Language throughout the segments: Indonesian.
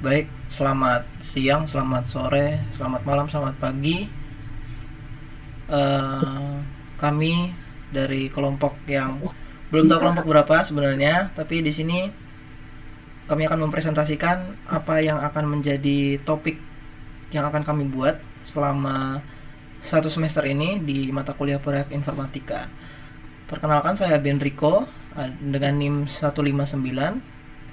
Baik, selamat siang, selamat sore, selamat malam, selamat pagi. Eh, Kami dari kelompok yang belum tahu kelompok berapa sebenarnya, tapi di sini kami akan mempresentasikan apa yang akan menjadi topik yang akan kami buat selama satu semester ini di mata kuliah proyek informatika. Perkenalkan, saya Ben Rico dengan NIM 159,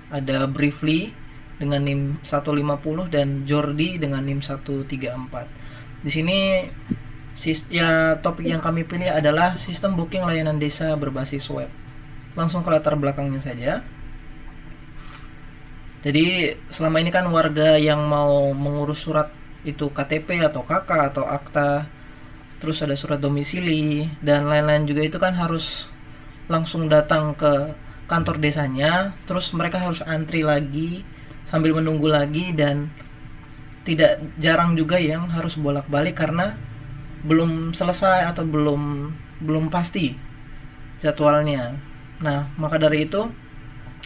ada Briefly dengan NIM 150 dan Jordi dengan NIM 134. Di sini ya topik yang kami pilih adalah sistem booking layanan desa berbasis web. Langsung ke latar belakangnya saja. Jadi selama ini kan warga yang mau mengurus surat itu KTP atau KK atau akta, terus ada surat domisili dan lain-lain juga itu kan harus langsung datang ke kantor desanya, terus mereka harus antri lagi sambil menunggu lagi, dan tidak jarang juga yang harus bolak-balik karena belum selesai atau belum belum pasti jadwalnya. Nah, maka dari itu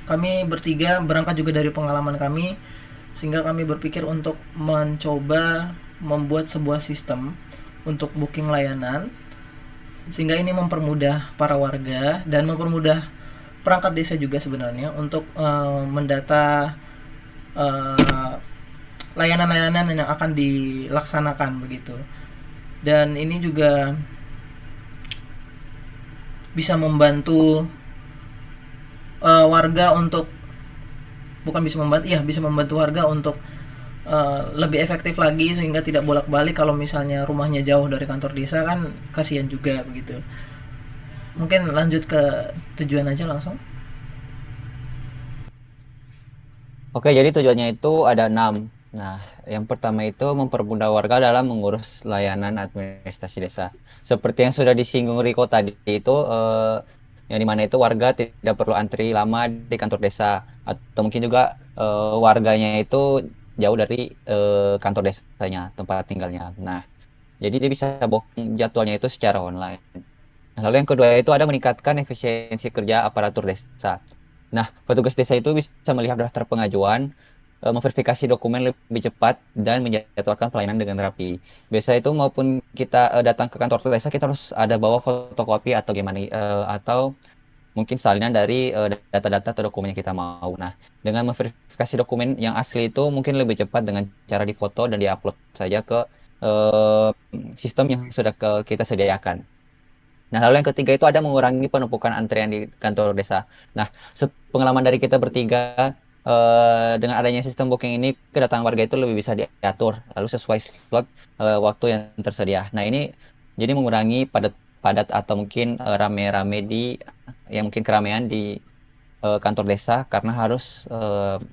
kami bertiga berangkat juga dari pengalaman kami, sehingga kami berpikir untuk mencoba membuat sebuah sistem untuk booking layanan, sehingga ini mempermudah para warga dan mempermudah perangkat desa juga sebenarnya untuk mendata eh, layanan-layanan yang akan dilaksanakan begitu. Dan ini juga bisa membantu warga untuk, bukan bisa membantu, ya bisa membantu warga untuk lebih efektif lagi, sehingga tidak bolak-balik kalau misalnya rumahnya jauh dari kantor desa, kan kasihan juga begitu. Mungkin lanjut ke tujuan aja langsung. Oke, jadi tujuannya itu ada 6. Nah, yang pertama itu mempermudah warga dalam mengurus layanan administrasi desa. Seperti yang sudah disinggung Riko tadi itu, yang dimana itu warga tidak perlu antri lama di kantor desa, atau mungkin juga warganya itu jauh dari kantor desanya, tempat tinggalnya. Nah, jadi dia bisa booking jadwalnya itu secara online. Nah, lalu yang kedua itu ada meningkatkan efisiensi kerja aparatur desa. Nah, petugas desa itu bisa melihat daftar pengajuan, memverifikasi dokumen lebih cepat, dan menjadwalkan pelayanan dengan rapi. Biasa itu maupun kita datang ke kantor desa, kita harus ada bawa fotokopi atau gimana, atau mungkin salinan dari data-data atau dokumen yang kita mau. Nah, dengan memverifikasi dokumen yang asli itu mungkin lebih cepat dengan cara difoto dan diupload saja ke eh, sistem yang sudah kita sediakan. Nah, lalu yang ketiga itu ada mengurangi penumpukan antrian di kantor desa. Nah, pengalaman dari kita bertiga, dengan adanya sistem booking ini, kedatangan warga itu lebih bisa diatur, lalu sesuai slot waktu yang tersedia. Nah, ini jadi mengurangi padat atau mungkin rame-rame yang mungkin keramaian di kantor desa karena harus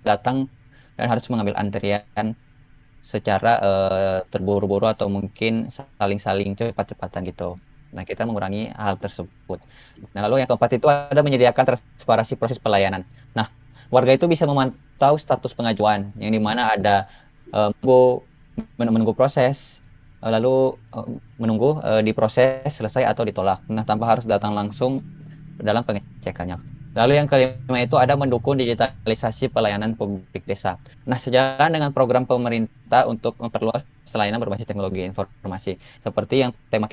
datang dan harus mengambil antrian secara terburu-buru atau mungkin saling-saling cepat-cepatan gitu. Nah, kita mengurangi hal tersebut. Nah, lalu yang keempat itu ada menyediakan transparansi proses pelayanan. Nah, warga itu bisa memantau status pengajuan, yang dimana ada menunggu proses, lalu menunggu diproses, selesai atau ditolak. Nah, tanpa harus datang langsung dalam pengecekannya. Lalu yang kelima itu ada mendukung digitalisasi pelayanan publik desa. Nah, sejalan dengan program pemerintah untuk memperluas layanan berbasis teknologi informasi, seperti tema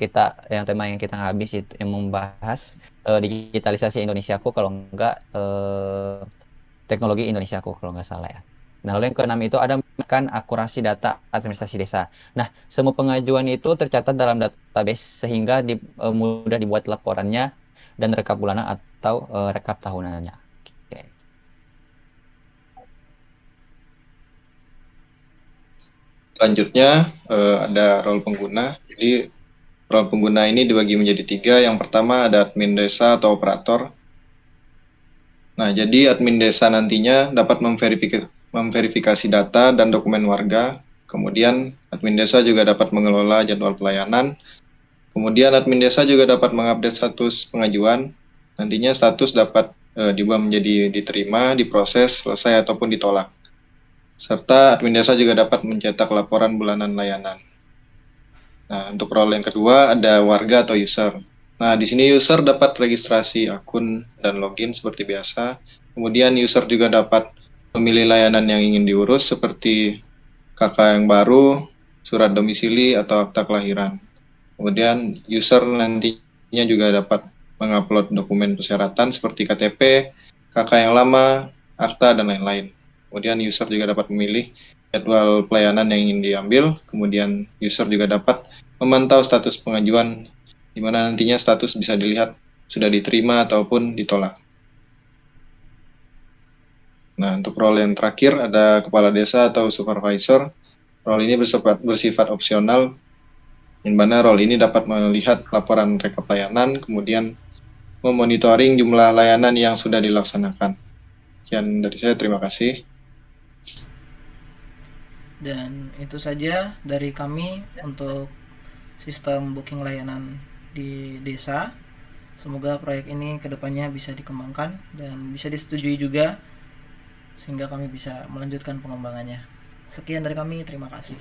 yang kita habis itu yang membahas digitalisasi Indonesiaku, kalau enggak teknologi Indonesiaku kalau enggak salah ya. Nah, lalu yang keenam itu ada kan akurasi data administrasi desa. Nah, semua pengajuan itu tercatat dalam database sehingga mudah dibuat laporannya dan rekap bulanan atau rekap tahunannya. Oke. Selanjutnya ada role pengguna. Jadi role pengguna ini dibagi menjadi 3. Yang pertama ada admin desa atau operator. Nah, jadi admin desa nantinya dapat memverifikasi data dan dokumen warga. Kemudian admin desa juga dapat mengelola jadwal pelayanan. Kemudian admin desa juga dapat mengupdate status pengajuan. Nantinya status dapat diubah menjadi diterima, diproses, selesai, ataupun ditolak. Serta admin desa juga dapat mencetak laporan bulanan layanan. Nah, untuk role yang kedua ada warga atau user. Nah, di sini user dapat registrasi akun dan login seperti biasa. Kemudian user juga dapat memilih layanan yang ingin diurus seperti KK yang baru, surat domisili, atau akta kelahiran. Kemudian user nantinya juga dapat mengupload dokumen persyaratan seperti KTP, KK yang lama, akta, dan lain-lain. Kemudian user juga dapat memilih jadwal pelayanan yang ingin diambil. Kemudian user juga dapat memantau status pengajuan, di mana nantinya status bisa dilihat sudah diterima ataupun ditolak. Nah, untuk role yang terakhir ada kepala desa atau supervisor. Role ini bersifat opsional, di mana role ini dapat melihat laporan rekap layanan, kemudian memonitoring jumlah layanan yang sudah dilaksanakan. Sekian dari saya, terima kasih. Dan itu saja dari kami untuk sistem booking layanan di desa. Semoga proyek ini kedepannya bisa dikembangkan dan bisa disetujui juga sehingga kami bisa melanjutkan pengembangannya. Sekian dari kami, terima kasih.